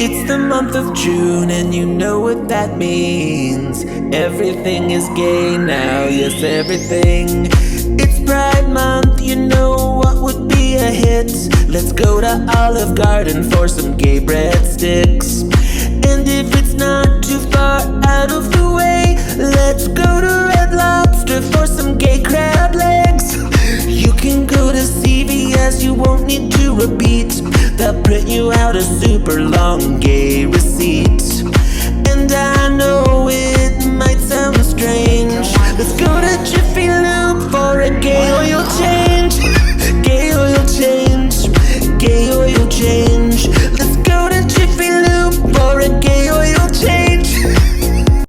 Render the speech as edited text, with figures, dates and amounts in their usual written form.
It's the month of June and you know what that means. Everything is gay now, yes everything. It's Pride Month, you know what would be a hit. Let's go to Olive Garden for some gay breadsticks. And if it's not too far out of the way, let's go to Red Lobster for some gay crab legs. You can go to CVS, you won't need to repeat. They'll print you out a super long gay receipt. And I know